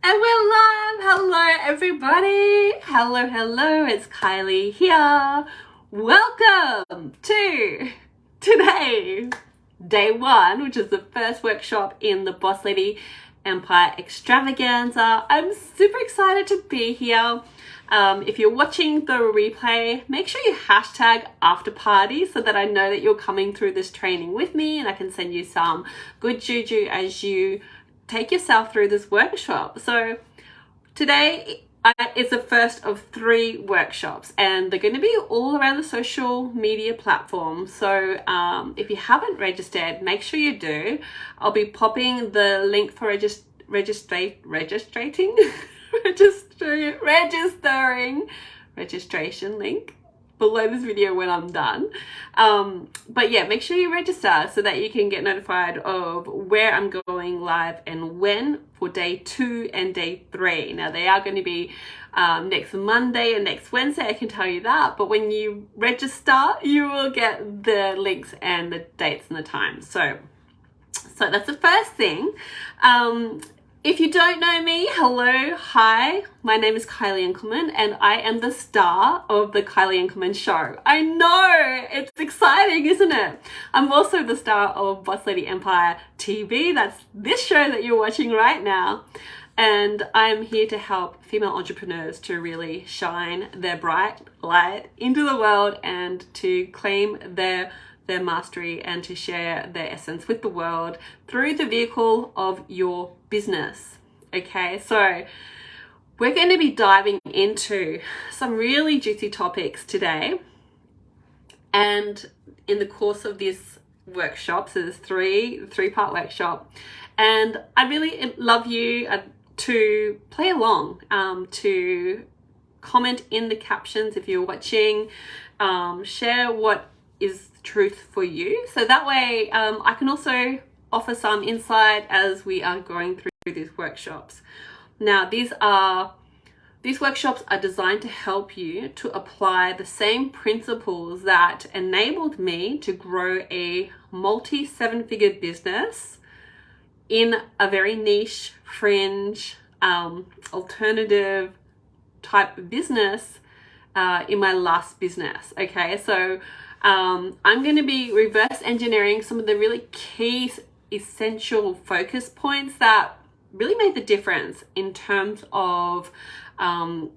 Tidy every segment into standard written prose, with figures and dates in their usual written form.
And we're live! Hello everybody! Hello, it's Kylie here. Welcome to today, day one, which is the first workshop in the Boss Lady Empire Extravaganza. I'm super excited to be here. If you're watching the replay, make sure you hashtag after party so that I know that you're coming through this training with me and I can send you some good juju as you take yourself through this workshop. So today is the first of 3 workshops and they're going to be all around the social media platforms. So if you haven't registered, make sure you do. I'll be popping the link for registration link below this video when I'm done. But yeah, make sure you register so that you can get notified of where I'm going live and when for day 2 and day 3. Now they are going to be next Monday and next Wednesday, I can tell you that, but when you register you will get the links and the dates and the times. So that's the first thing. If you don't know me, hello, hi, my name is Kylie Enkelman and I am the star of the Kylie Enkelman Show. I know, it's exciting, isn't it? I'm also the star of Boss Lady Empire TV, that's this show that you're watching right now. And I'm here to help female entrepreneurs to really shine their bright light into the world and to claim their mastery and to share their essence with the world through the vehicle of your business. Okay, so we're going to be diving into some really juicy topics today. And in the course of this workshop, so there's three-part workshop, and I really love you to play along, to comment in the captions if you're watching, share what is truth for you, so that way I can also offer some insight as we are going through these workshops. Now these workshops are designed to help you to apply the same principles that enabled me to grow a multi 7-figure business in a very niche, fringe, alternative type business in my last business. Okay, so I'm going to be reverse engineering some of the really key essential focus points that really made the difference in terms of our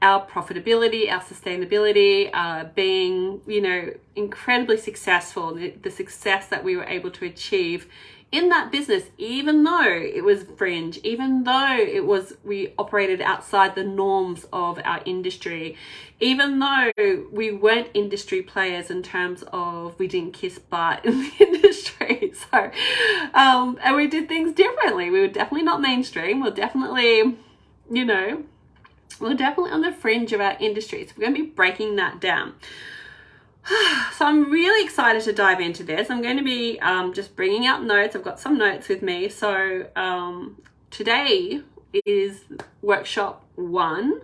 profitability, our sustainability, being, incredibly successful, the success that we were able to achieve in that business, even though it was fringe, even though we operated outside the norms of our industry, even though we weren't industry players in terms of we didn't kiss butt in the industry. So, and we did things differently. We were definitely not mainstream. We're definitely, we're definitely on the fringe of our industry. So we're going to be breaking that down. So I'm really excited to dive into this. I'm going to be just bringing out notes. I've got some notes with me. So today is workshop 1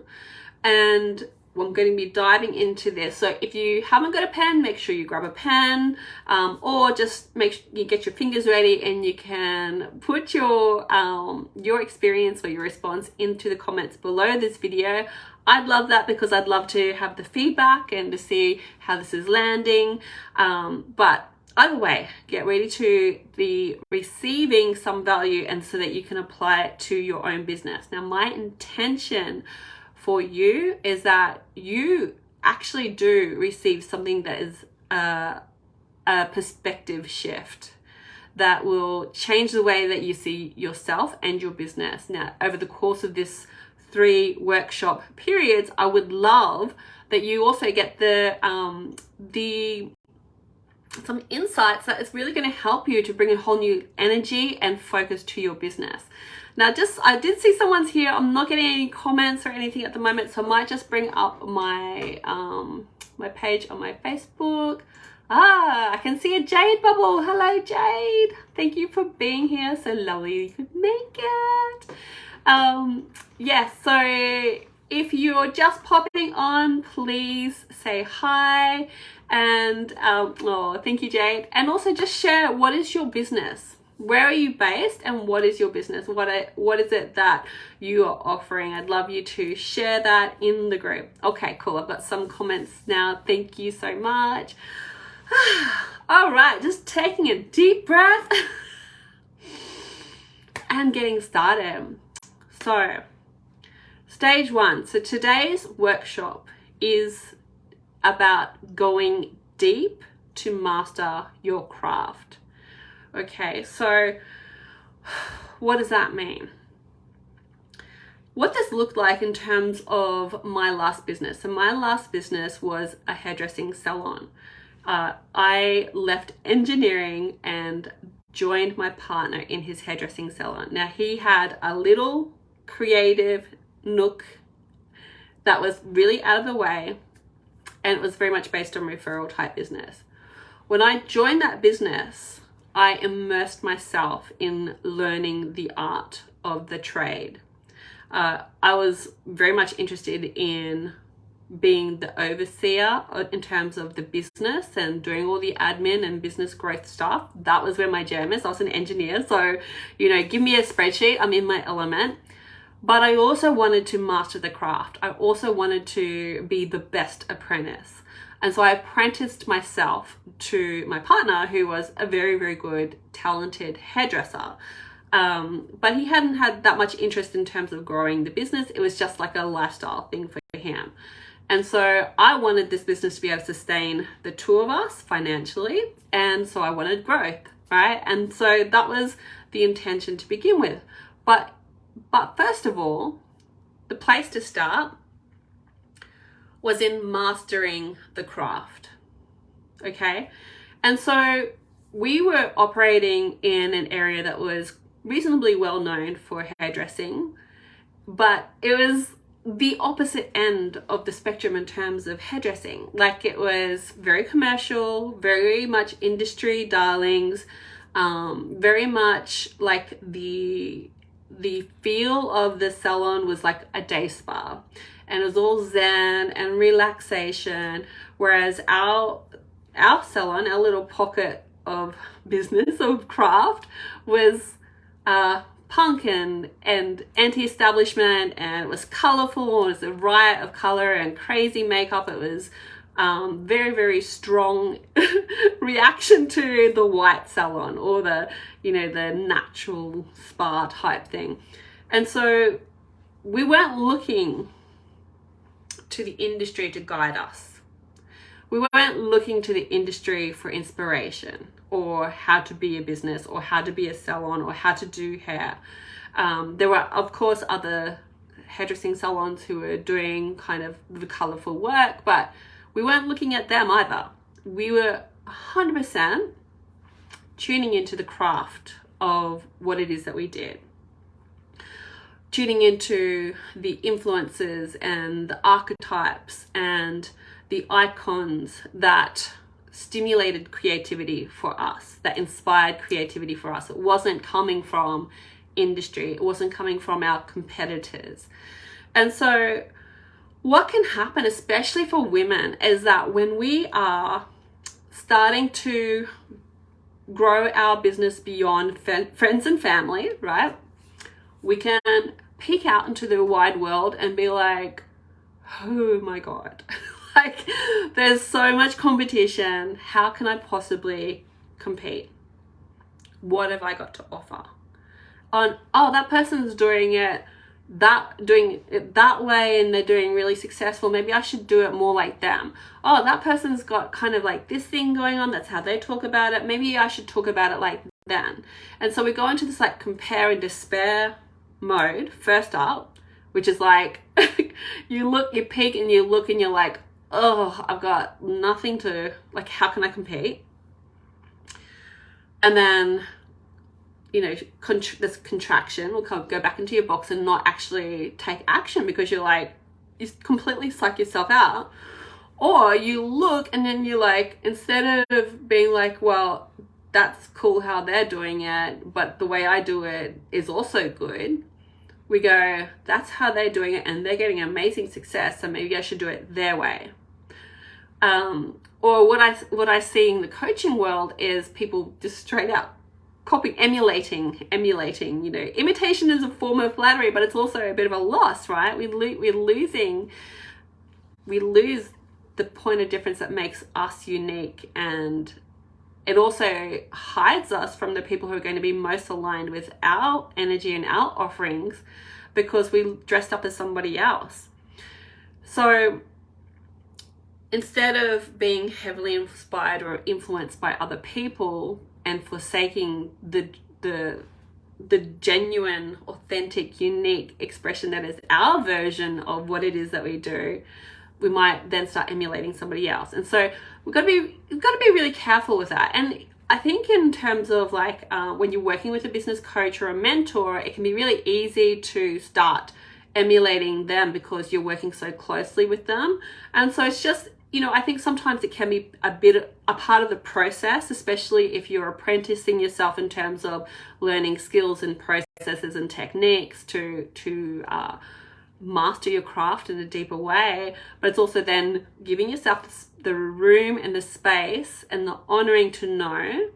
and I'm going to be diving into this. So if you haven't got a pen, make sure you grab a pen, or just make sure you get your fingers ready and you can put your experience or your response into the comments below this video. I'd love that because I'd love to have the feedback and to see how this is landing. But either way, get ready to be receiving some value and so that you can apply it to your own business. Now, my intention for you is that you actually do receive something that is a perspective shift that will change the way that you see yourself and your business. Now, over the course of this 3 workshop periods, I would love that you also get some insights that is really going to help you to bring a whole new energy and focus to your business. Now, I did see someone's here. I'm not getting any comments or anything at the moment, so I might just bring up my my page on my Facebook. I can see a Jade bubble. Hello, Jade. Thank you for being here. So lovely you could make it. Yes, so if you're just popping on, please say hi and thank you, Jade. And also just share, what is your business? Where are you based, and what is your business? What is it that you are offering? I'd love you to share that in the group. Okay, cool. I've got some comments now. Thank you so much. All right, just taking a deep breath and getting started. So, stage 1. So today's workshop is about going deep to master your craft. Okay, so what does that mean? What this looked like in terms of my last business. So my last business was a hairdressing salon. I left engineering and joined my partner in his hairdressing salon. Now, he had a little creative nook that was really out of the way, and it was very much based on referral type business. When I joined that business, I immersed myself in learning the art of the trade. I was very much interested in being the overseer in terms of the business and doing all the admin and business growth stuff. That was where my jam is. I was an engineer, so, give me a spreadsheet, I'm in my element. But I also wanted to master the craft. I also wanted to be the best apprentice. And so I apprenticed myself to my partner, who was a very, very good, talented hairdresser. But he hadn't had that much interest in terms of growing the business. It was just like a lifestyle thing for him. And so I wanted this business to be able to sustain the two of us financially. And so I wanted growth, right? And so that was the intention to begin with. But first of all, the place to start was in mastering the craft. Okay. And so we were operating in an area that was reasonably well known for hairdressing, but it was the opposite end of the spectrum in terms of hairdressing. Like, it was very commercial, very much industry darlings, very much like the feel of the salon was like a day spa, and it was all zen and relaxation, whereas our salon, our little pocket of business, of craft, was punk and anti-establishment, and it was colorful. It was a riot of color and crazy makeup. It was very, very strong reaction to the white salon, or the natural spa type thing. And so we weren't looking to the industry to guide us. We weren't looking to the industry for inspiration, or how to be a business, or how to be a salon, or how to do hair. There were, of course, other hairdressing salons who were doing kind of the colorful work, but we weren't looking at them either. We were 100% tuning into the craft of what it is that we did. Tuning into the influences and the archetypes and the icons that stimulated creativity for us, that inspired creativity for us. It wasn't coming from industry. It wasn't coming from our competitors. And so what can happen, especially for women, is that when we are starting to grow our business beyond friends and family, right? We can peek out into the wide world and be like, oh my God, like, there's so much competition. How can I possibly compete? What have I got to offer? That person's doing it that way and they're doing really successful. Maybe I should do it more like them. Oh, that person's got kind of like this thing going on. That's how they talk about it. Maybe I should talk about it like them. And so we go into this like compare and despair mode first up, which is like you peek and you look and you're like, oh, I've got nothing to, like, how can I compete? And then, this contraction will go back into your box and not actually take action, because you're like, you completely psych yourself out. Or you look and then you're like, instead of being like, well, that's cool how they're doing it, but the way I do it is also good, we go, that's how they're doing it and they're getting amazing success, so maybe I should do it their way. Or what I see in the coaching world is people just straight out emulating, you know. Imitation is a form of flattery, but it's also a bit of a loss, right? We lose the point of difference that makes us unique, and it also hides us from the people who are going to be most aligned with our energy and our offerings, because we dressed up as somebody else. So instead of being heavily inspired or influenced by other people and forsaking the genuine, authentic, unique expression that is our version of what it is that we do, we might then start emulating somebody else. And so we've got to be really careful with that. And I think in terms of like when you're working with a business coach or a mentor, it can be really easy to start emulating them because you're working so closely with them. And so it's just, you know, I think sometimes it can be a part of the process, especially if you're apprenticing yourself in terms of learning skills and processes and techniques to master your craft in a deeper way. But it's also then giving yourself the room and the space and the honoring to know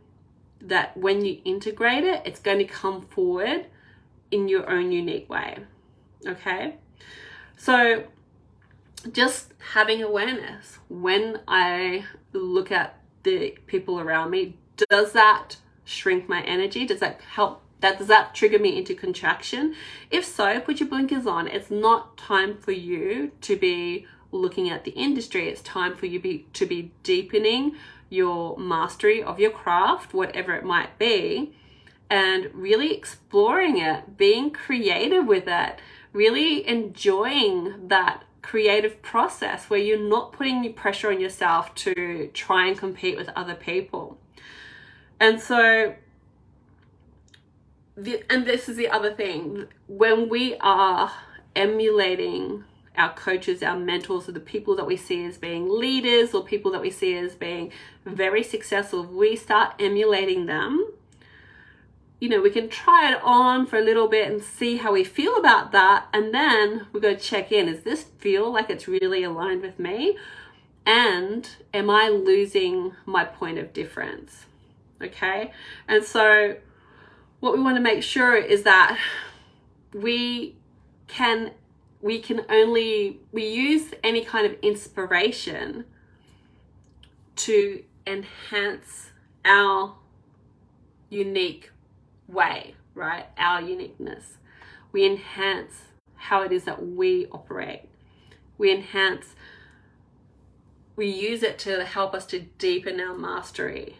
that when you integrate it, it's going to come forward in your own unique way. Okay? So just having awareness when I look at the people around me, does that shrink my energy? Does that help? Does that trigger me into contraction? If so, put your blinkers on. It's not time for you to be looking at the industry. It's time for you to be deepening your mastery of your craft, whatever it might be, and really exploring it, being creative with it, really enjoying that creative process where you're not putting any pressure on yourself to try and compete with other people. And so and this is the other thing, when we are emulating our coaches, our mentors, or the people that we see as being leaders or people that we see as being very successful, we start emulating them. You know, we can try it on for a little bit and see how we feel about that. And then we go check in. Does this feel like it's really aligned with me? And am I losing my point of difference? Okay. And so what we want to make sure is that we use any kind of inspiration to enhance our unique way, right? Our uniqueness. We enhance how it is that we operate. We use it to help us to deepen our mastery.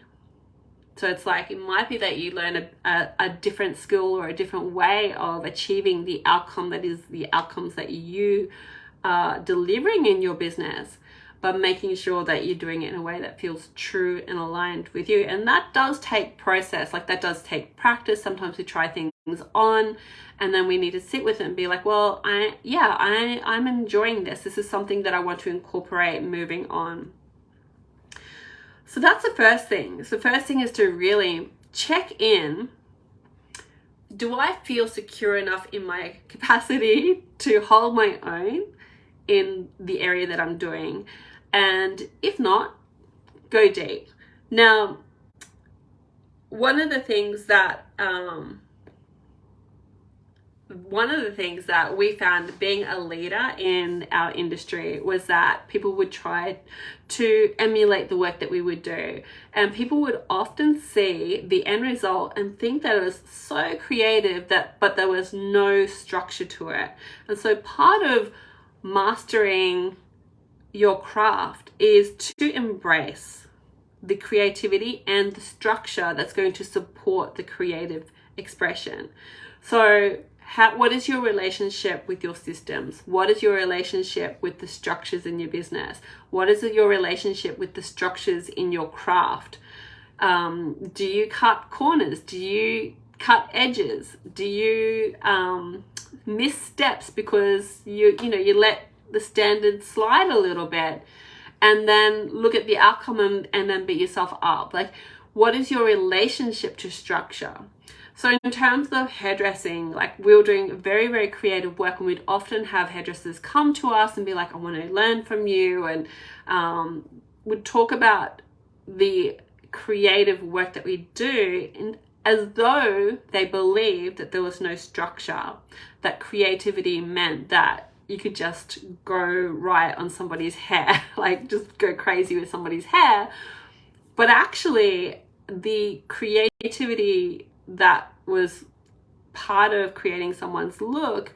So it's like, it might be that you learn a different skill or a different way of achieving the outcome that is the outcomes that you are delivering in your business, but making sure that you're doing it in a way that feels true and aligned with you. And that does take process, like that does take practice. Sometimes we try things on and then we need to sit with it and be like, well, I'm enjoying this. This is something that I want to incorporate moving on. So that's the first thing. So the first thing is to really check in. Do I feel secure enough in my capacity to hold my own in the area that I'm doing? And if not, go deep. Now, one of the things that we found being a leader in our industry was that people would try to emulate the work that we would do, and people would often see the end result and think that it was so creative but there was no structure to it. And so part of mastering your craft is to embrace the creativity and the structure that's going to support the creative expression. So what is your relationship with your systems? What is your relationship with the structures in your business? What is your relationship with the structures in your craft? Do you cut corners? Do you cut edges? Do you miss steps because you let the standard slide a little bit and then look at the outcome and then beat yourself up? Like, what is your relationship to structure? So in terms of hairdressing, like, we were doing very, very creative work, and we'd often have hairdressers come to us and be like, I want to learn from you. And we'd talk about the creative work that we do. as though they believed that there was no structure, that creativity meant that you could just go right on somebody's hair, like just go crazy with somebody's hair. But actually, the creativity that was part of creating someone's look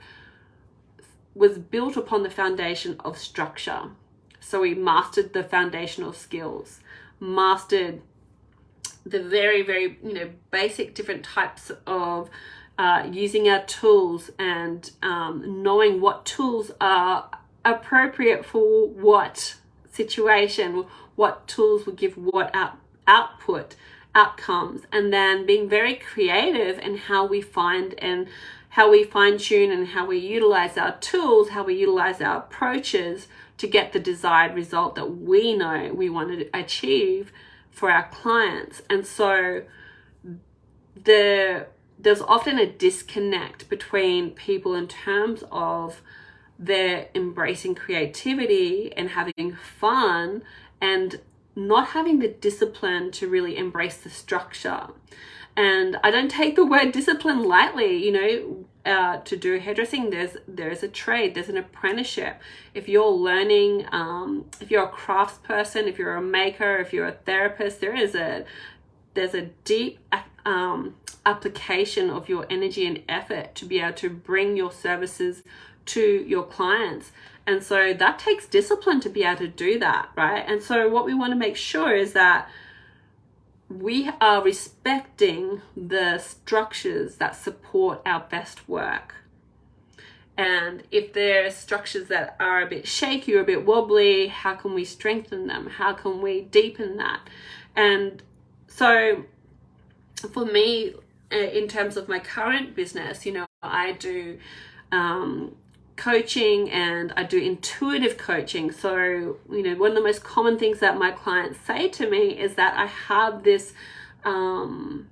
was built upon the foundation of structure. So we mastered the foundational skills, mastered the very, very, basic different types of using our tools, and knowing what tools are appropriate for what situation, what tools will give what outcomes, and then being very creative in how we find and how we fine tune and how we utilize our tools, how we utilize our approaches to get the desired result that we know we want to achieve for our clients. And so there's often a disconnect between people in terms of their embracing creativity and having fun, and not having the discipline to really embrace the structure. And I don't take the word discipline lightly. To do hairdressing, there's a trade, there's an apprenticeship. If you're learning, if you're a crafts person, if you're a maker, if you're a therapist, there's a deep application of your energy and effort to be able to bring your services to your clients. And so that takes discipline to be able to do that, right? And so what we want to make sure is that we are respecting the structures that support our best work. And if there are structures that are a bit shaky or a bit wobbly, how can we strengthen them? How can we deepen that? And so for me, in terms of my current business, I do coaching, and I do intuitive coaching. So, one of the most common things that my clients say to me is that I have this, I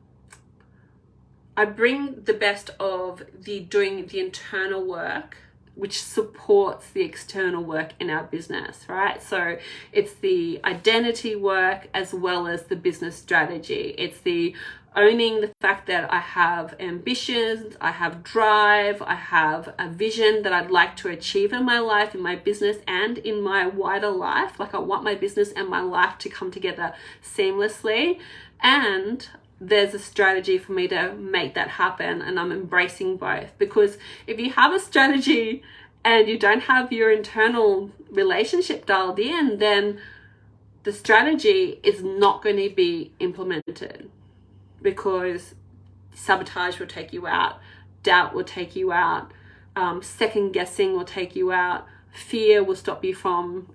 bring the best of doing the internal work, which supports the external work in our business, right? So it's the identity work as well as the business strategy. It's the owning the fact that I have ambitions, I have drive, I have a vision that I'd like to achieve in my life, in my business, and in my wider life. Like, I want my business and my life to come together seamlessly. And there's a strategy for me to make that happen, and I'm embracing both. Because if you have a strategy and you don't have your internal relationship dialed in, then the strategy is not going to be implemented, because sabotage will take you out, doubt will take you out, second guessing will take you out, fear will stop you from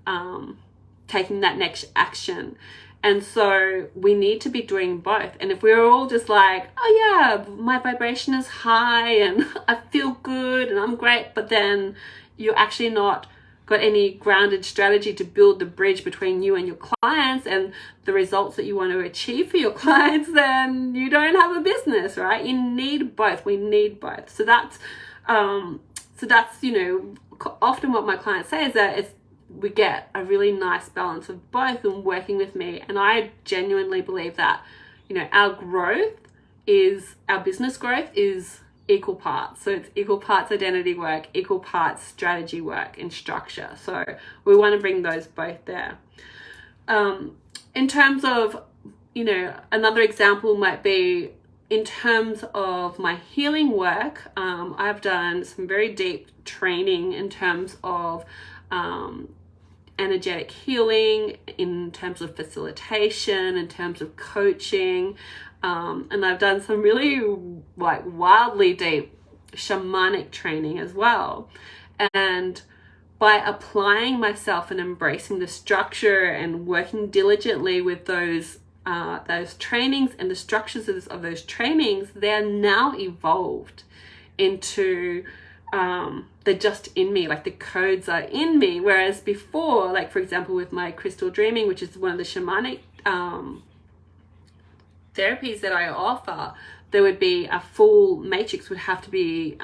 taking that next action. And so we need to be doing both. And if we're all just like, oh yeah, my vibration is high and I feel good and I'm great, but then you're actually not got any grounded strategy to build the bridge between you and your clients and the results that you want to achieve for your clients, then you don't have a business, right? You need both. We need both. So that's often what my clients say is that we get a really nice balance of both and working with me. And I genuinely believe that, our business growth is equal parts. So it's equal parts identity work, equal parts strategy work and structure. So we want to bring those both there. In terms of, another example might be in terms of my healing work. I've done some very deep training in terms of energetic healing, in terms of facilitation, in terms of coaching. And I've done some really wildly deep shamanic training as well. And by applying myself and embracing the structure and working diligently with those trainings and the structures of those trainings, they're now evolved into they're just in me, like the codes are in me. Whereas before, like for example with my crystal dreaming, which is one of the shamanic therapies that I offer, there would be a full matrix would have to be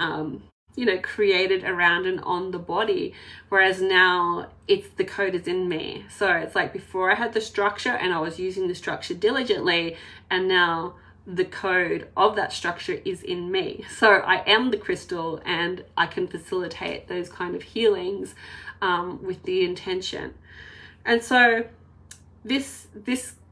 created around and on the body, whereas now the code is in me. So it's like before I had the structure and I was using the structure diligently, and now the code of that structure is in me. So I am the crystal, and I can facilitate those kind of healings with the intention. And so this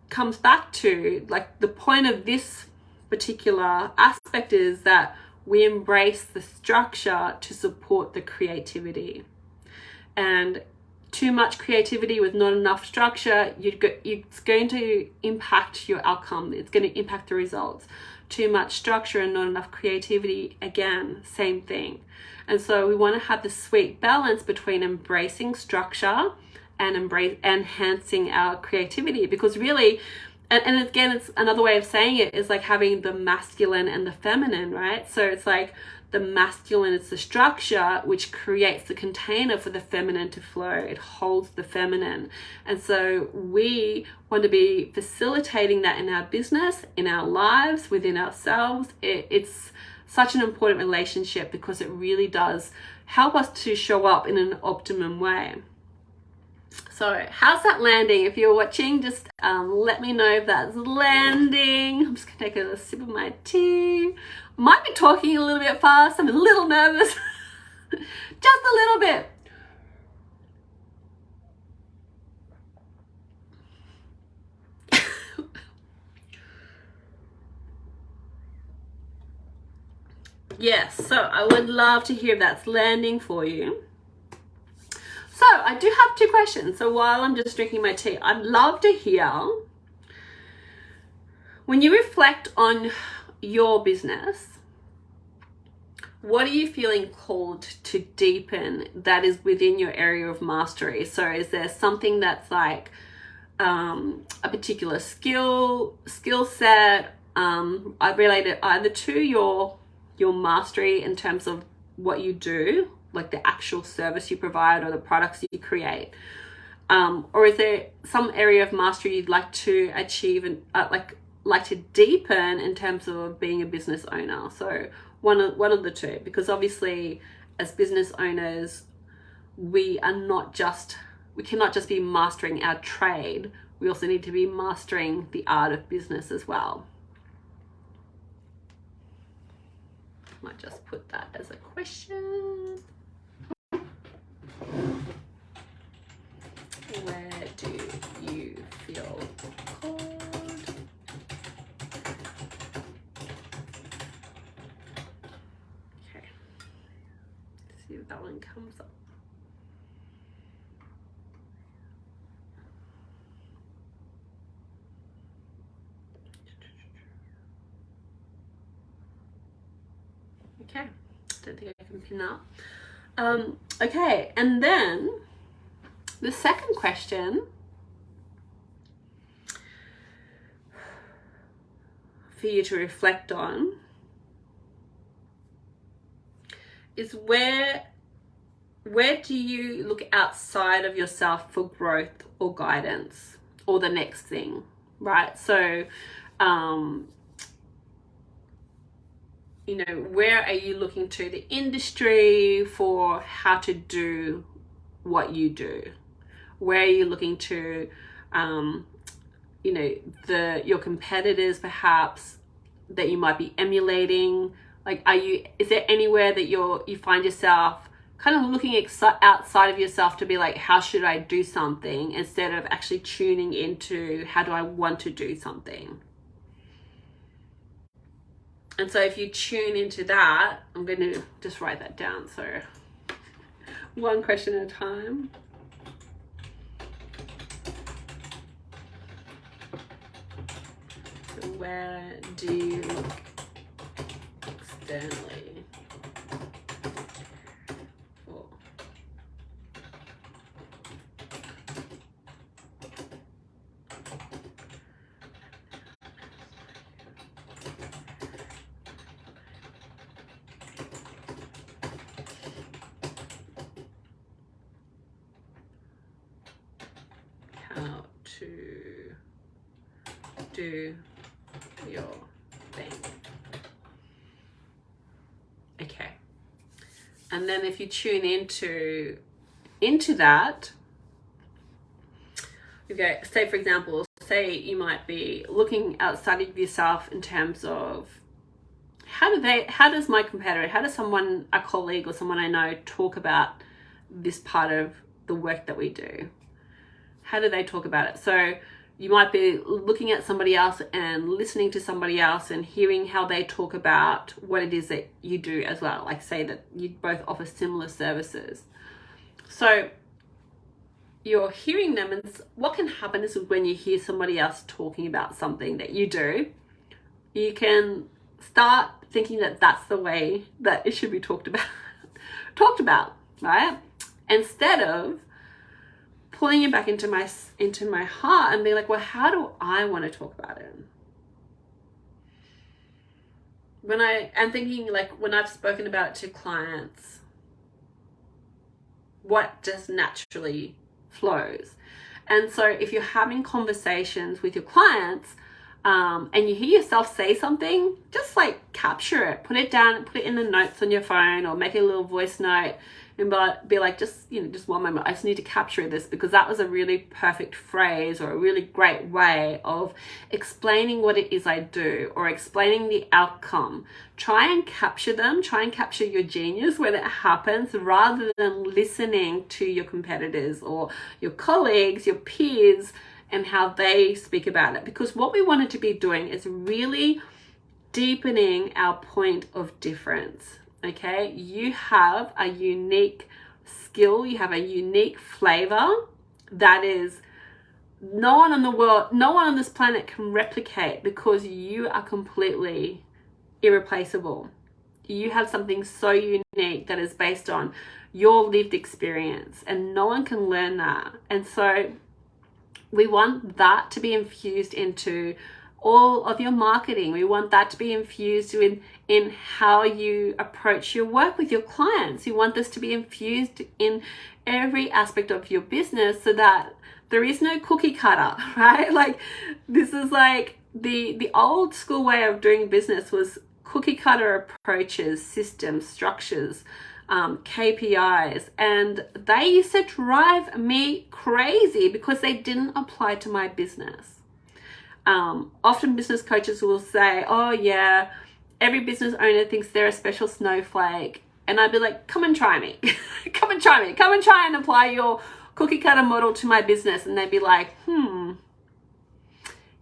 comes back to, like, the point of this particular aspect is that we embrace the structure to support the creativity. And too much creativity with not enough structure, it's going to impact your outcome. It's going to impact the results. Too much structure and not enough creativity, again, same thing. And so we want to have the sweet balance between embracing structure and enhancing our creativity, because really, and again, it's another way of saying it is like having the masculine and the feminine, right? So it's like the masculine is the structure, which creates the container for the feminine to flow. It holds the feminine. And so we want to be facilitating that in our business, in our lives, within ourselves. It's such an important relationship, because it really does help us to show up in an optimum way. So how's that landing? If you're watching, just let me know if that's landing. I'm just gonna take a sip of my tea. Might be talking a little bit fast. I'm a little nervous. Just a little bit. Yes, so I would love to hear if that's landing for you. So I do have 2 questions. So while I'm just drinking my tea, I'd love to hear, when you reflect on your business, what are you feeling called to deepen that is within your area of mastery? So is there something that's like a particular skill set? I relate it either to your mastery in terms of what you do, like the actual service you provide or the products you create, or is there some area of mastery you'd like to achieve and like to deepen in terms of being a business owner? So one of the two, because obviously as business owners, we cannot just be mastering our trade. We also need to be mastering the art of business as well. Might just put that as a question. Where do you feel called? Okay. Let's see if that one comes up. Okay, don't think I can pin that. Okay, and then the second question for you to reflect on is where do you look outside of yourself for growth or guidance or the next thing, right? So where are you looking to the industry for how to do what you do? Where are you looking to, your competitors perhaps that you might be emulating? Like, is there anywhere that you find yourself kind of looking outside of yourself to be like, how should I do something, instead of actually tuning into how do I want to do something? And so if you tune into that, I'm going to just write that down. So one question at a time. So where do you look externally for? How to do your thing. Okay. And then if you tune into that, okay, say for example, say you might be looking outside of yourself in terms of how does my competitor, how does someone, a colleague or someone I know, talk about this part of the work that we do? How do they talk about it? So you might be looking at somebody else and listening to somebody else and hearing how they talk about what it is that you do as well. Like say that you both offer similar services. So you're hearing them, and what can happen is when you hear somebody else talking about something that you do, you can start thinking that that's the way that it should be talked about, right? Instead of pulling it back into my heart and being like, well, how do I want to talk about it? When I am thinking, like, when I've spoken about it to clients, what just naturally flows. And so if you're having conversations with your clients, and you hear yourself say something, just like capture it, put it down, put it in the notes on your phone, or make a little voice note and be like, just one moment, I just need to capture this, because that was a really perfect phrase or a really great way of explaining what it is I do, or explaining the outcome. Try and capture them, try and capture your genius when it happens, rather than listening to your competitors or your colleagues, your peers, and how they speak about it. Because what we wanted to be doing is really deepening our point of difference. Okay, you have a unique skill, you have a unique flavor that is no one on this planet can replicate, because you are completely irreplaceable. You have something so unique that is based on your lived experience, and no one can learn that. And so we want that to be infused into all of your marketing. We want that to be infused in how you approach your work with your clients. You want this to be infused in every aspect of your business, so that there is no cookie cutter, right? Like, this is like the old school way of doing business was cookie cutter approaches, systems, structures, KPIs, and they used to drive me crazy because they didn't apply to my business. Often business coaches will say, oh yeah, every business owner thinks they're a special snowflake. And I'd be like, come and try me. Come and try and apply your cookie cutter model to my business. And they'd be like,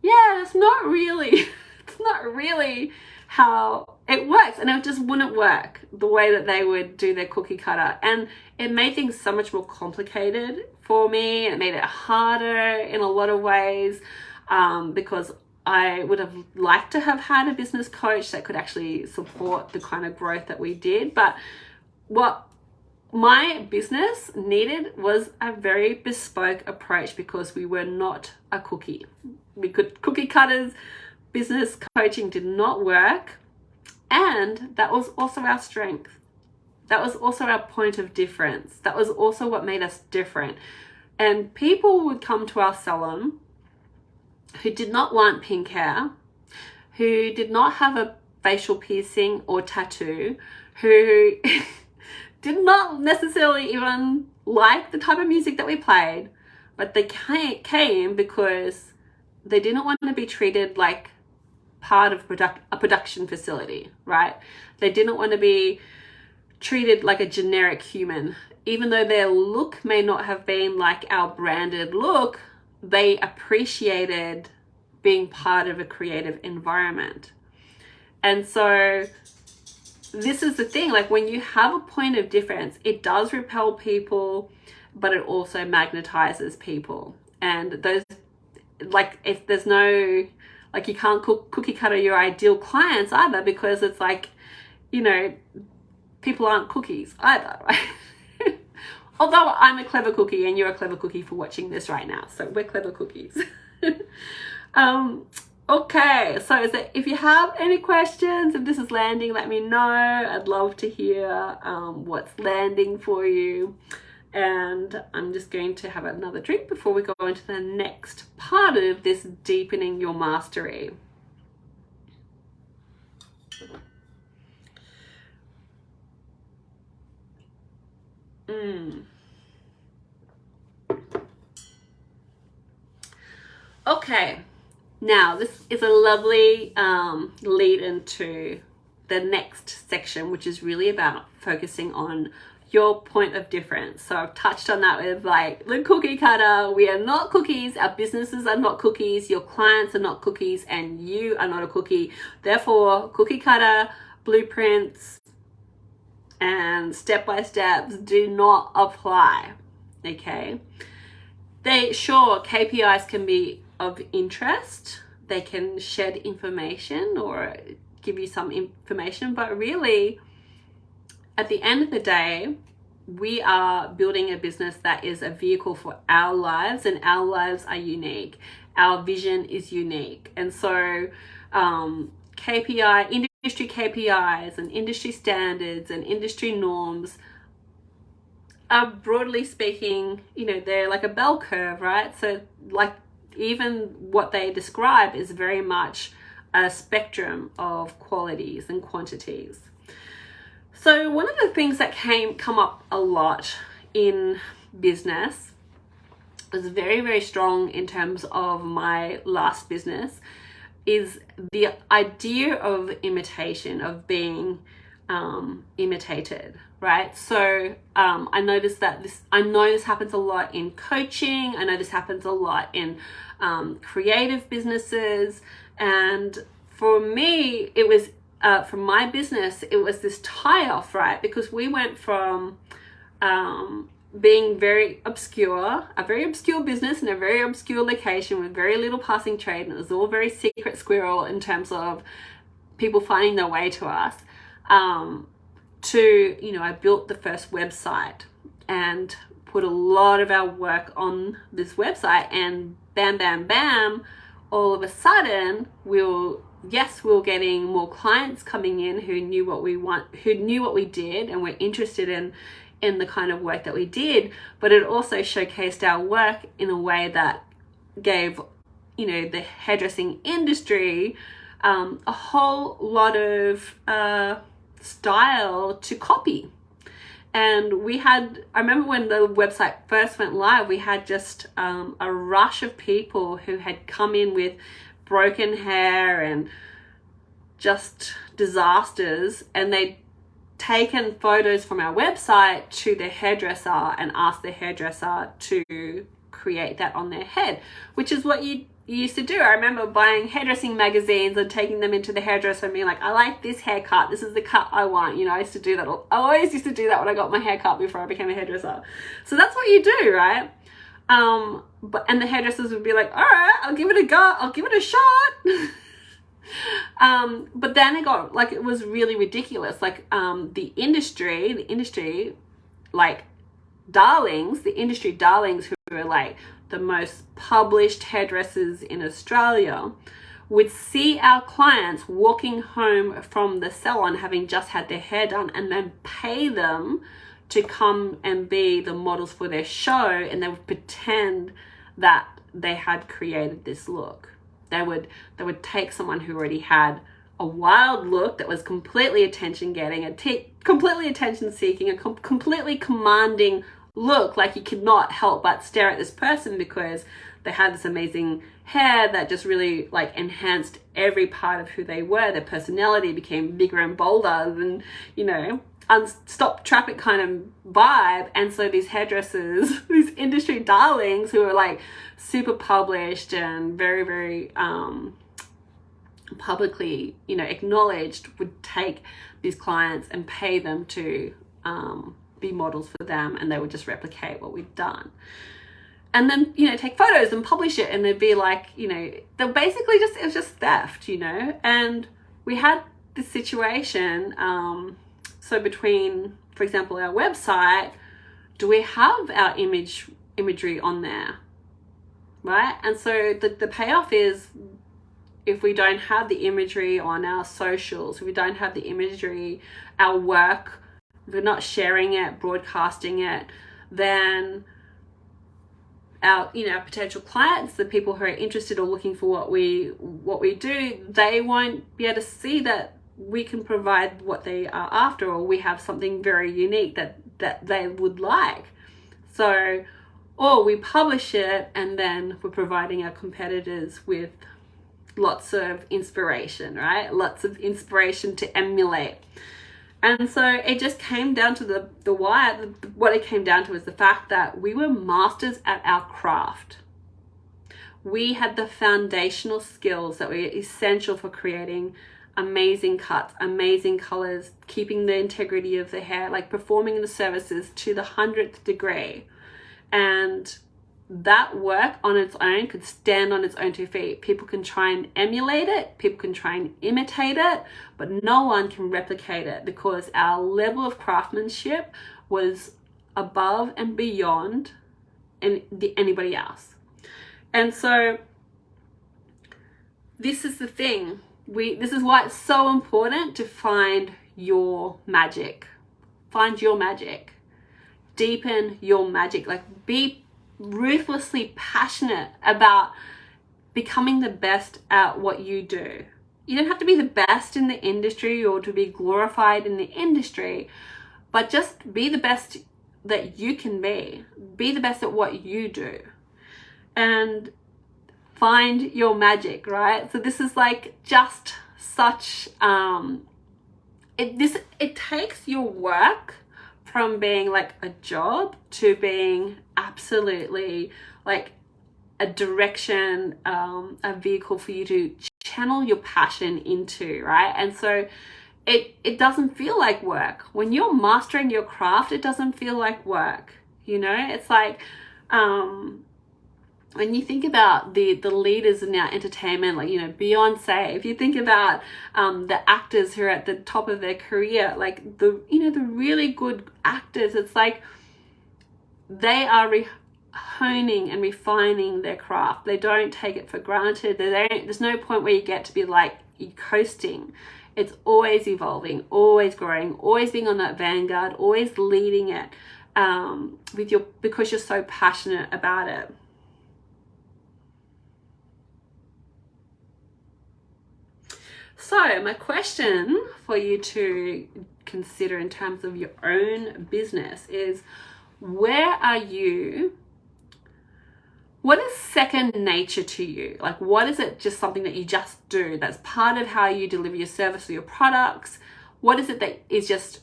yeah, it's not really how it works. And it just wouldn't work the way that they would do their cookie cutter. And it made things so much more complicated for me. It made it harder in a lot of ways, because I would have liked to have had a business coach that could actually support the kind of growth that we did. But what my business needed was a very bespoke approach, because we were not a cookie. Cookie cutters, business coaching did not work. And that was also our strength. That was also our point of difference. That was also what made us different. And people would come to our salon who did not want pink hair, who did not have a facial piercing or tattoo, who did not necessarily even like the type of music that we played, but they came because they didn't want to be treated like part of a production facility, right? They didn't want to be treated like a generic human. Even though their look may not have been like our branded look, they appreciated being part of a creative environment. And so this is the thing, like when you have a point of difference, it does repel people, but it also magnetizes people. And those, like, if there's no, like, you can't cookie cutter your ideal clients either, because it's like, you know, people aren't cookies either, right? Although I'm a clever cookie and you're a clever cookie for watching this right now. So we're clever cookies. Okay, so if you have any questions, if this is landing, let me know. I'd love to hear what's landing for you. And I'm just going to have another drink before we go into the next part of this deepening your mastery. Okay, now this is a lovely lead into the next section, which is really about focusing on your point of difference. So I've touched on that with like the cookie cutter. We are not cookies. Our businesses are not cookies. Your clients are not cookies, and you are not a cookie. Therefore, cookie cutter blueprints and step-by-steps do not apply. Okay, KPIs can be of interest. They can shed information or give you some information, but really at the end of the day, we are building a business that is a vehicle for our lives, and our lives are unique. Our vision is unique. And so industry KPIs and industry standards and industry norms are, broadly speaking, they're like a bell curve, right? So like even what they describe is very much a spectrum of qualities and quantities. So one of the things that come up a lot in business, was very, very strong in terms of my last business, is the idea of imitation, of being imitated, right? So I know this happens a lot in coaching. I know this happens a lot in creative businesses. And for me, it was from my business, it was this tie-off, right? Because we went from being a very obscure business in a very obscure location with very little passing trade, and it was all very secret squirrel in terms of people finding their way to us, to, I built the first website and put a lot of our work on this website, and bam, bam, bam, all of a sudden, we were getting more clients coming in who knew what we did and were interested in the kind of work that we did. But it also showcased our work in a way that gave, the hairdressing industry a whole lot of style to copy. And I remember when the website first went live, we had just a rush of people who had come in with broken hair and just disasters, and they'd taken photos from our website to the hairdresser and asked the hairdresser to create that on their head, which is what you used to do. I remember buying hairdressing magazines and taking them into the hairdresser and being like, I like this haircut, this is the cut I want. I used to do that. I always used to do that when I got my hair cut before I became a hairdresser. So that's what you do, right? And the hairdressers would be like, all right, I'll give it a go, I'll give it a shot. But then it was really ridiculous. Like the industry like darlings, the industry darlings who were like the most published hairdressers in Australia, would see our clients walking home from the salon having just had their hair done, and then pay them to come and be the models for their show, and they would pretend that they had created this look. They would take someone who already had a wild look that was completely attention-getting, completely attention-seeking, a completely commanding look, like you could not help but stare at this person because they had this amazing hair that just really like enhanced every part of who they were. Their personality became bigger and bolder than, unstopped traffic kind of vibe. And so these hairdressers, these industry darlings who are like super published and very, very publicly, acknowledged, would take these clients and pay them to be models for them, and they would just replicate what we'd done. And then, take photos and publish it, and they'd be like, they're basically it was just theft, And we had this situation, so between, for example, our website, do we have our imagery on there, right? And so the payoff is, if we don't have the imagery on our socials, if we don't have the imagery, our work, if we're not sharing it, broadcasting it, then our potential clients, the people who are interested or looking for what we do, they won't be able to see that we can provide what they are after, or we have something very unique that they would like. So or we publish it and then we're providing our competitors with lots of inspiration, right? Lots of inspiration to emulate. And so it just came down to the why. What it came down to was the fact that we were masters at our craft. We had the foundational skills that were essential for creating amazing cuts, amazing colors, keeping the integrity of the hair, like performing the services to the 100th degree. And that work on its own could stand on its own 2 feet. People can try and emulate it, people can try and imitate it, but no one can replicate it, because our level of craftsmanship was above and beyond anybody else. And so this is the thing. This is why it's so important to find your magic. Find your magic. Deepen your magic. Like, be ruthlessly passionate about becoming the best at what you do. You don't have to be the best in the industry or to be glorified in the industry, but just be the best that you can be. Be the best at what you do. And find your magic, right? So this is like just such it takes your work from being like a job to being absolutely like a direction, a vehicle for you to channel your passion into, right? And so it doesn't feel like work. When you're mastering your craft, it doesn't feel like work, you know? It's like when you think about the leaders in our entertainment, like, you know, Beyonce, if you think about the actors who are at the top of their career, like the really good actors, it's like they are honing and refining their craft. They don't take it for granted. There's no point where you get to be like coasting. It's always evolving, always growing, always being on that vanguard, always leading it because you're so passionate about it. So my question for you to consider in terms of your own business is, where are you? What is second nature to you? Like, what is it, just something that you just do that's part of how you deliver your service or your products? What is it that is just,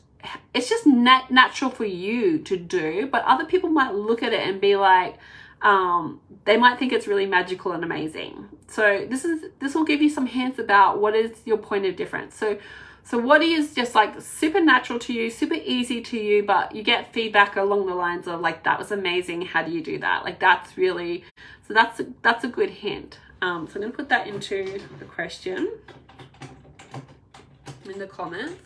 it's just natural for you to do, but other people might look at it and be like, they might think it's really magical and amazing. So this will give you some hints about what is your point of difference. So what is just like super natural to you, super easy to you, but you get feedback along the lines of like, that was amazing, how do you do that? Like, that's really, so that's a good hint. So I'm going to put that into the question in the comments.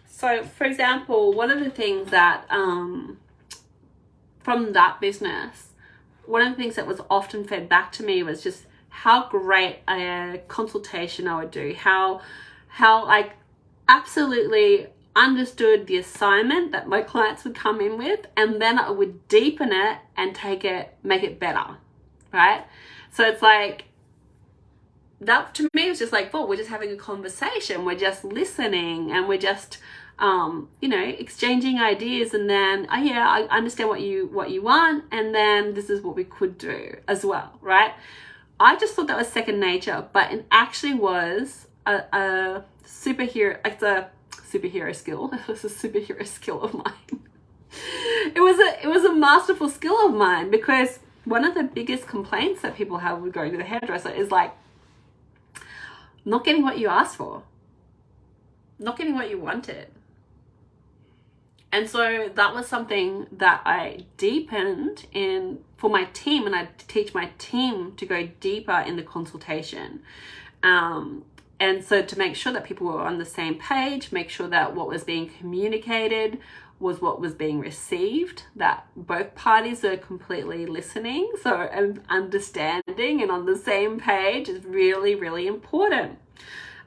So, for example, one of the things that, from that business, one of the things that was often fed back to me was just how great a consultation I would do, how I absolutely understood the assignment that my clients would come in with, and then I would deepen it and make it better, right? So it's like, that to me was just like, well, we're just having a conversation, we're just listening, and we're just exchanging ideas, and then I understand what you want, and then this is what we could do as well, right? I just thought that was second nature, but it actually was a superhero. It's a superhero skill. It was a superhero skill of mine. It was a masterful skill of mine, because one of the biggest complaints that people have with going to the hairdresser is like not getting what you asked for, not getting what you wanted. And so that was something that I deepened in for my team, and I teach my team to go deeper in the consultation. And so to make sure that people were on the same page, make sure that what was being communicated was what was being received, that both parties are completely listening, so understanding and on the same page is really, really important.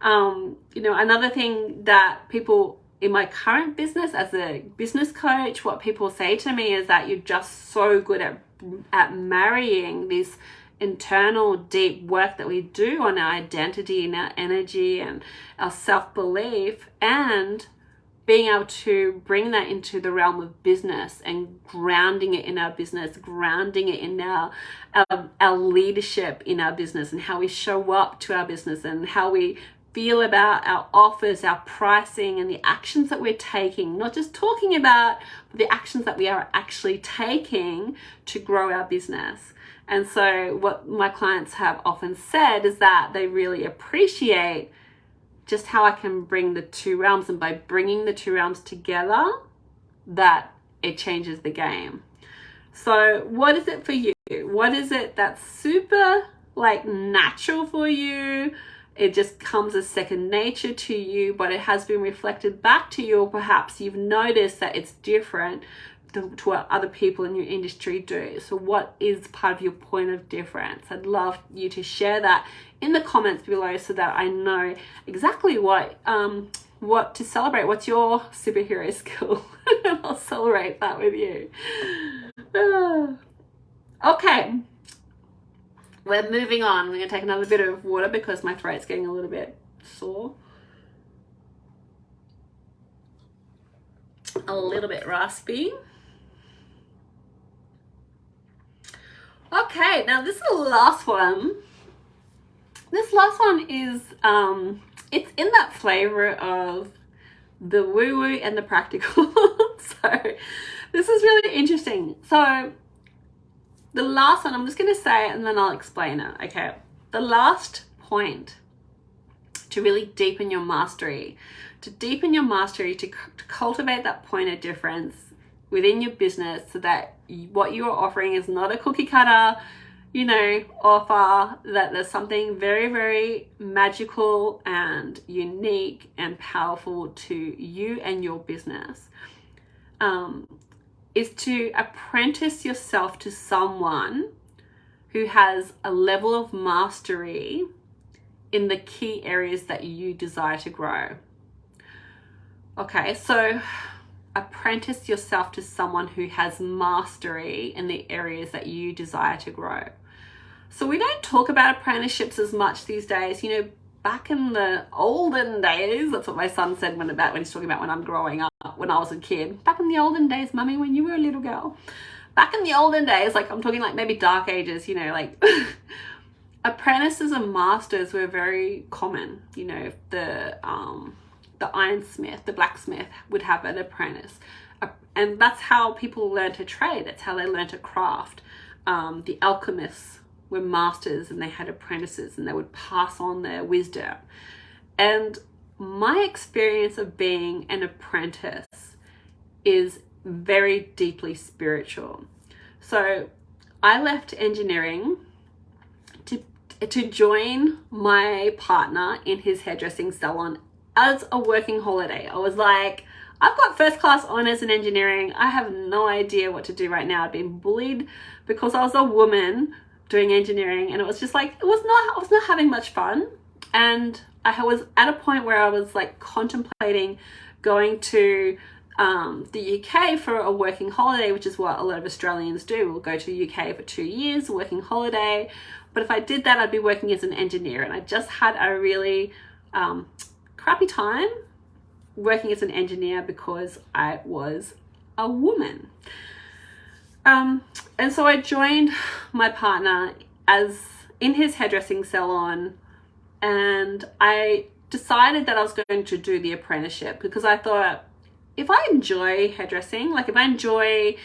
You know, another thing that people in my current business as a business coach, what people say to me is that you're just so good at marrying this internal deep work that we do on our identity and our energy and our self-belief, and being able to bring that into the realm of business and grounding it in our business, grounding it in our leadership in our business, and how we show up to our business and how we feel about our offers, our pricing, and the actions that we're taking, not just talking about, but the actions that we are actually taking to grow our business. And so what my clients have often said is that they really appreciate just how I can bring the two realms, and by bringing the two realms together, that it changes the game. So what is it for you? What is it that's super like natural for you? It just comes as second nature to you, but it has been reflected back to you, or perhaps you've noticed that it's different to what other people in your industry do. So what is part of your point of difference? I'd love you to share that in the comments below so that I know exactly what to celebrate. What's your superhero skill? I'll celebrate that with you. Okay, we're moving on. We're going to take another bit of water because my throat's getting a little bit sore, a little bit raspy. Okay, now this is the last one. This last one is, it's in that flavor of the woo-woo and the practical. So this is really interesting. So the last one, I'm just going to say it and then I'll explain it. Okay, the last point to really deepen your mastery, to cultivate that point of difference within your business, so that what you are offering is not a cookie cutter, you know, offer, that there's something very, very magical and unique and powerful to you and your business, is to apprentice yourself to someone who has a level of mastery in the key areas that you desire to grow. Okay, so apprentice yourself to someone who has mastery in the areas that you desire to grow. So we don't talk about apprenticeships as much these days. You know, back in the olden days, that's what my son said when he's talking about when I'm growing up, when I was a kid. Back in the olden days, mummy, when you were a little girl. Back in the olden days, like I'm talking like maybe dark ages, you know, like apprentices and masters were very common. You know, the ironsmith, the blacksmith would have an apprentice. And that's how people learn to trade. That's how they learn to craft. The alchemists were masters and they had apprentices and they would pass on their wisdom. And my experience of being an apprentice is very deeply spiritual. So I left engineering to join my partner in his hairdressing salon as a working holiday. I was like, I've got first class honors in engineering. I have no idea what to do right now. I'd been bullied because I was a woman doing engineering, and it was just like, I was not having much fun. And I was at a point where I was like contemplating going to the UK for a working holiday, which is what a lot of Australians do. We'll go to the UK for 2 years, working holiday. But if I did that, I'd be working as an engineer. And I just had a really crappy time working as an engineer because I was a woman. And so I joined my partner as in his hairdressing salon, and I decided that I was going to do the apprenticeship because I thought, if I enjoy hairdressing, like if I enjoy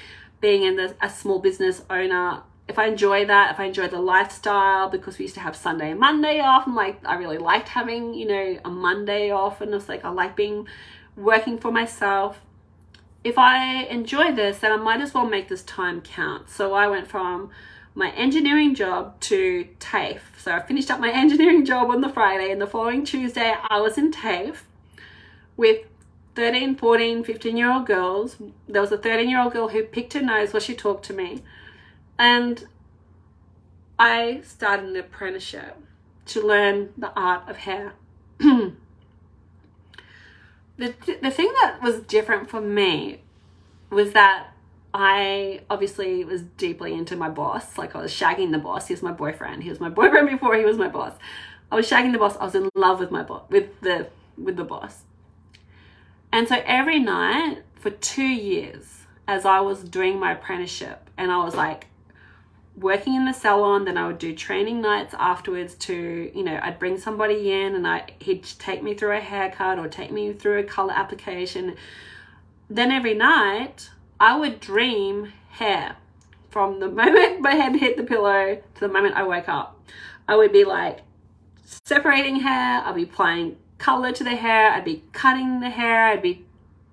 being a small business owner, if I enjoy that, if I enjoy the lifestyle, because we used to have Sunday and Monday off, and like I really liked having, you know, a Monday off, and it's like I like working for myself. If I enjoy this, then I might as well make this time count. So I went from my engineering job to TAFE. So I finished up my engineering job on the Friday, and the following Tuesday I was in TAFE with 13, 14, 15-year-old girls. There was a 13-year-old girl who picked her nose while she talked to me. And I started an apprenticeship to learn the art of hair. the thing that was different for me was that I obviously was deeply into my boss. Like, I was shagging the boss. He was my boyfriend. He was my boyfriend before he was my boss. I was shagging the boss. I was in love with my boss, with the boss. And so every night for 2 years, as I was doing my apprenticeship, and I was like working in the salon, then I would do training nights afterwards to, you know, I'd bring somebody in and he'd take me through a haircut or take me through a color application. Then every night I would dream hair from the moment my head hit the pillow to the moment I woke up. I would be like separating hair, I'd be applying color to the hair, I'd be cutting the hair, I'd be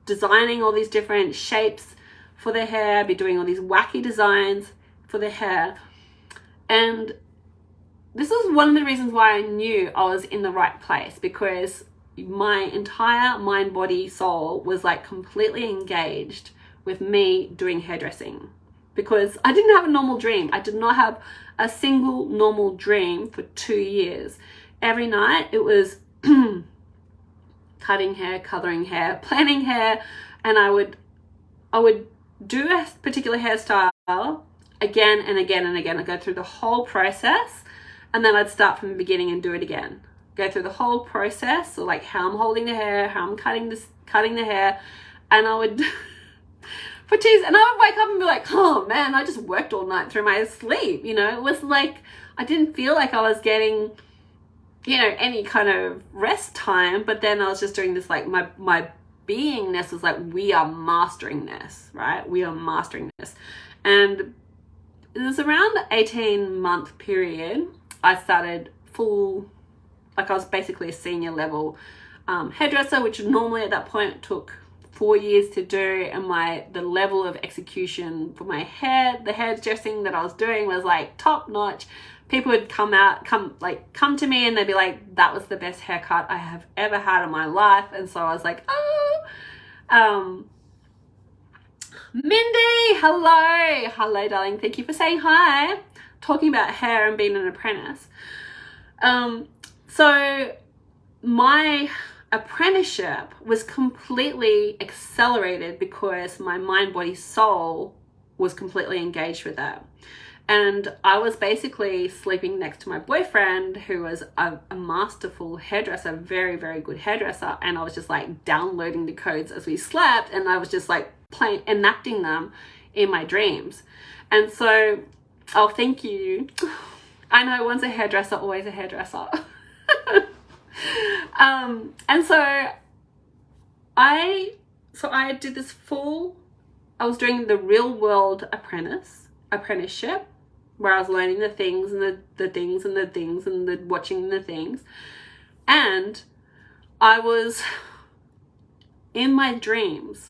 designing all these different shapes for the hair, I'd be doing all these wacky designs for the hair. And this was one of the reasons why I knew I was in the right place, because my entire mind, body, soul was like completely engaged with me doing hairdressing, because I didn't have a normal dream. I did not have a single normal dream for 2 years. Every night it was cutting hair, coloring hair, planning hair, and I would do a particular hairstyle again and again and again. I'd go through the whole process, and then I'd start from the beginning and do it again. Go through the whole process, so like how I'm holding the hair, how I'm cutting the hair, and I would for 2 years, and I would wake up and be like, oh man, I just worked all night through my sleep. You know, it was like I didn't feel like I was getting, you know, any kind of rest time. But then I was just doing this, like my beingness was like, we are mastering this, right? We are mastering this. And it was around the 18-month period I started I was basically a senior level hairdresser, which normally at that point took 4 years to do, and the level of execution for my hair, the hairdressing that I was doing was like top notch. People would come to me and they'd be like, that was the best haircut I have ever had in my life. And so I was like, Mindy, hello darling, thank you for saying hi. Talking about hair and being an apprentice. So my apprenticeship was completely accelerated because my mind, body, soul was completely engaged with that. And I was basically sleeping next to my boyfriend, who was a masterful hairdresser, very, very good hairdresser. And I was just like downloading the codes as we slept, and I was just like enacting them in my dreams. And so, oh, thank you. I know, once a hairdresser, always a hairdresser. And so I did this I was doing the real world apprenticeship, where I was learning the things and the things and the things and the watching the things. And I was in my dreams,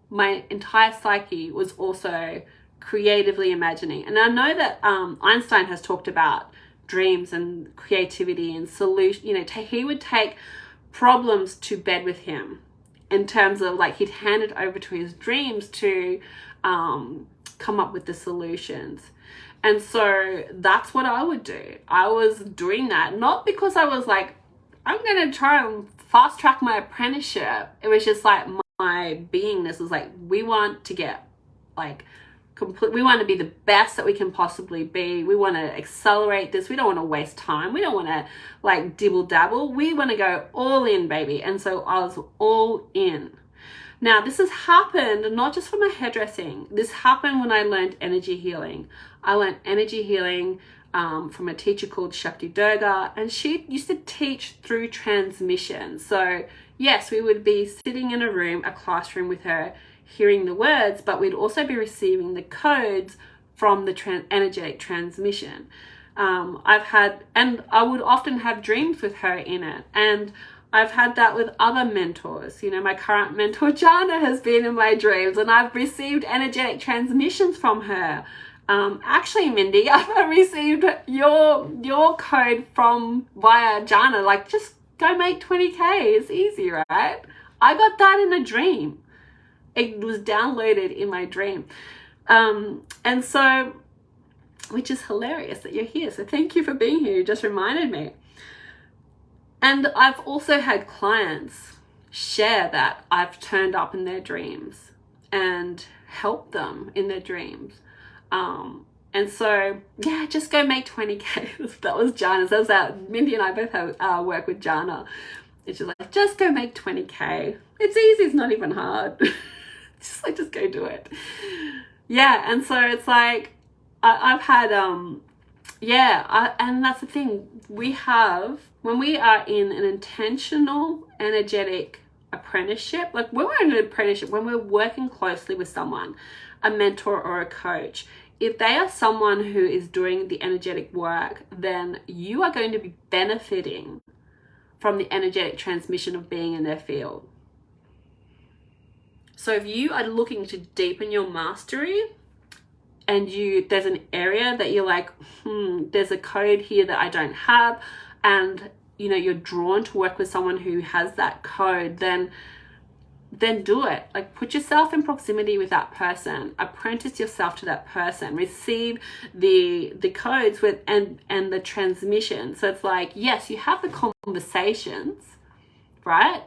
my entire psyche was also creatively imagining. And I know that Einstein has talked about dreams and creativity and solution. You know, he would take problems to bed with him, in terms of like he'd hand it over to his dreams to come up with the solutions. And so that's what I would do. I was doing that not because I was like, I'm going to try and fast track my apprenticeship. It was just like my beingness was like, we want to get like we want to be the best that we can possibly be. We want to accelerate this. We don't want to waste time. We don't want to like dibble dabble. We want to go all in, baby. And so I was all in. Now, this has happened not just for my hairdressing. This happened when I learned energy healing. I learned energy healing from a teacher called Shakti Durga, and she used to teach through transmission. So yes, we would be sitting in a classroom with her, hearing the words, but we'd also be receiving the codes from the energetic transmission. And I would often have dreams with her in it. And I've had that with other mentors. You know, my current mentor, Jana, has been in my dreams, and I've received energetic transmissions from her. Actually, Mindy, I've received your code via Jana, like, just go make 20K. It's easy, right? I got that in a dream. It was downloaded in my dream. And so, which is hilarious that you're here. So thank you for being here. You just reminded me. And I've also had clients share that I've turned up in their dreams and helped them in their dreams. And so, yeah, just go make 20K. That was Jana's. That was that. Mindy and I both have work with Jana. And she's like, just go make 20K. It's easy. It's not even hard. just go do it. Yeah. And so it's like, I've had, and that's the thing. When we are in an intentional, energetic apprenticeship, like when we're in an apprenticeship, when we're working closely with someone, a mentor or a coach, if they are someone who is doing the energetic work, then you are going to be benefiting from the energetic transmission of being in their field. So if you are looking to deepen your mastery and there's an area that you're like, there's a code here that I don't have, and you're drawn to work with someone who has that code, then do it. Like, put yourself in proximity with that person, apprentice yourself to that person, receive the codes with and the transmission. So it's like, yes, you have the conversations, right?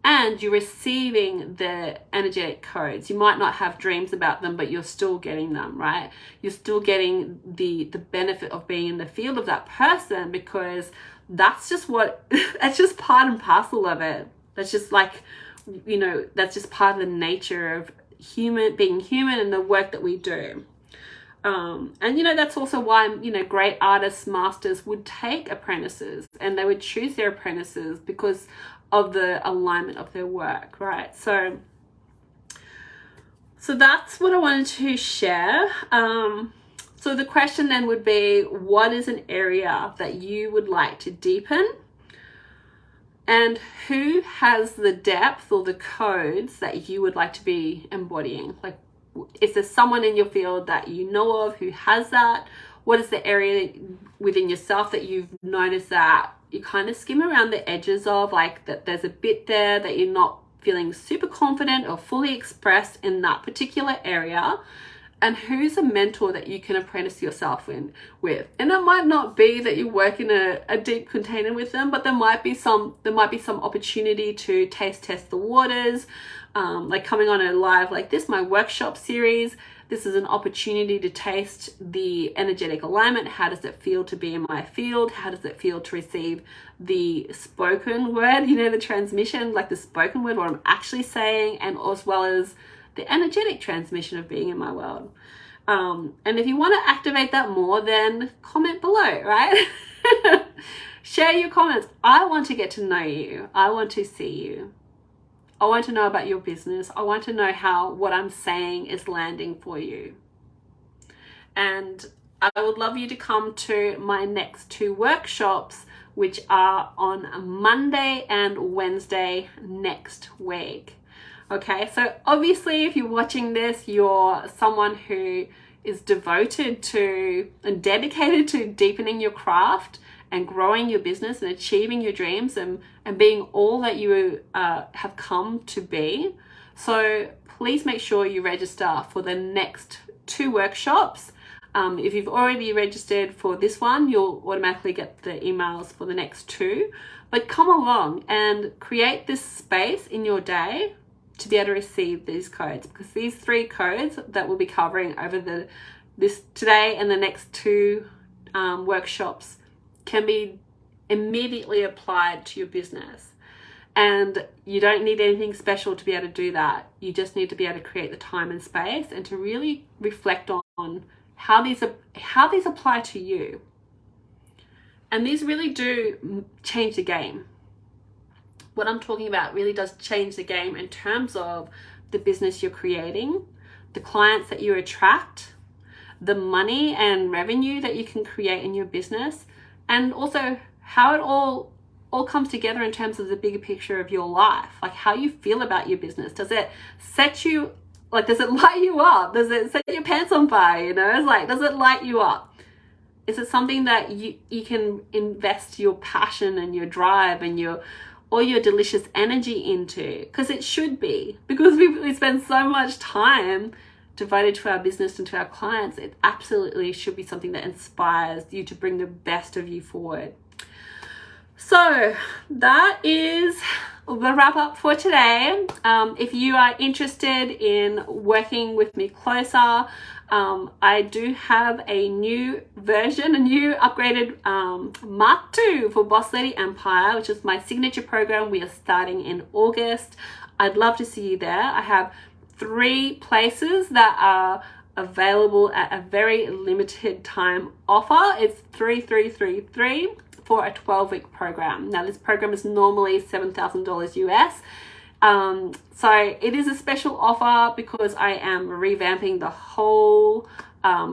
And you're receiving the energetic codes. You might not have dreams about them, but you're still getting them, right? You're still getting the benefit of being in the field of that person, because that's just that's just part and parcel of it. That's just like, that's just part of the nature of being human and the work that we do. And that's also why, great artists, masters would take apprentices, and they would choose their apprentices because of the alignment of their work, right? So that's what I wanted to share. So the question then would be, what is an area that you would like to deepen? And who has the depth or the codes that you would like to be embodying? Like, is there someone in your field that you know of who has that? What is the area within yourself that you've noticed that you kind of skim around the edges of, like that there's a bit there that you're not feeling super confident or fully expressed in that particular area? And who's a mentor that you can apprentice yourself with? And it might not be that you work in a deep container with them, but there might be some opportunity to test the waters, like coming on a live like this, my workshop series. This is an opportunity to taste the energetic alignment. How does it feel to be in my field? How does it feel to receive the spoken word, the transmission, like the spoken word, what I'm actually saying, and as well as the energetic transmission of being in my world. And if you want to activate that more, then comment below, right? Share your comments. I want to get to know you. I want to see you. I want to know about your business. I want to know how what I'm saying is landing for you. And I would love you to come to my next 2 workshops, which are on Monday and Wednesday next week. Okay, so obviously if you're watching this, you're someone who is devoted to and dedicated to deepening your craft and growing your business and achieving your dreams and being all that you have come to be. So please make sure you register for the next 2 workshops. If you've already registered for this one, you'll automatically get the emails for the next 2. But come along and create this space in your day to be able to receive these codes, because these 3 codes that we'll be covering over this today and the next 2 workshops can be immediately applied to your business. And you don't need anything special to be able to do that. You just need to be able to create the time and space and to really reflect on how these apply to you. And these really do change the game. What I'm talking about really does change the game in terms of the business you're creating, the clients that you attract, the money and revenue that you can create in your business, and also how it all comes together in terms of the bigger picture of your life, like how you feel about your business. Does it set you, like, does it light you up? Does it set your pants on fire? It's like, does it light you up? Is it something that you can invest your passion and your drive and all your delicious energy into? Because it should be, because we spend so much time devoted to our business and to our clients. It absolutely should be something that inspires you to bring the best of you forward. So that is the wrap up for today. If you are interested in working with me closer, I do have a new version, a new upgraded Mark II for Boss Lady Empire, which is my signature program. We are starting in August. I'd love to see you there. I have 3 places that are available at a very limited time offer. It's 3333 for a 12-week program. Now, this program is normally $7,000 US. So it is a special offer because I am revamping the whole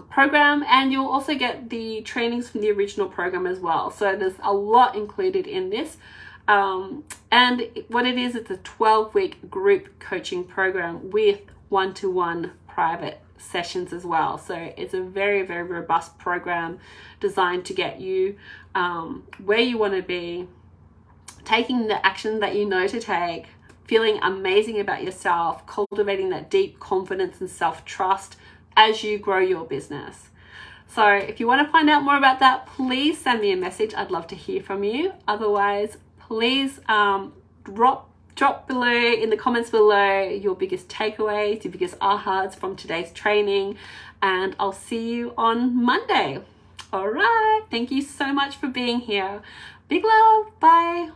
program, and you'll also get the trainings from the original program as well. So there's a lot included in this. And what it is, it's a 12-week group coaching program with one-to-one private sessions as well. So it's a very, very robust program designed to get you where you want to be, taking the action that you know to take, feeling amazing about yourself, cultivating that deep confidence and self-trust as you grow your business. So if you want to find out more about that, please send me a message. I'd love to hear from you. Otherwise, please drop below in the comments below your biggest takeaways, your biggest ahas from today's training, and I'll see you on Monday. All right. Thank you so much for being here. Big love. Bye.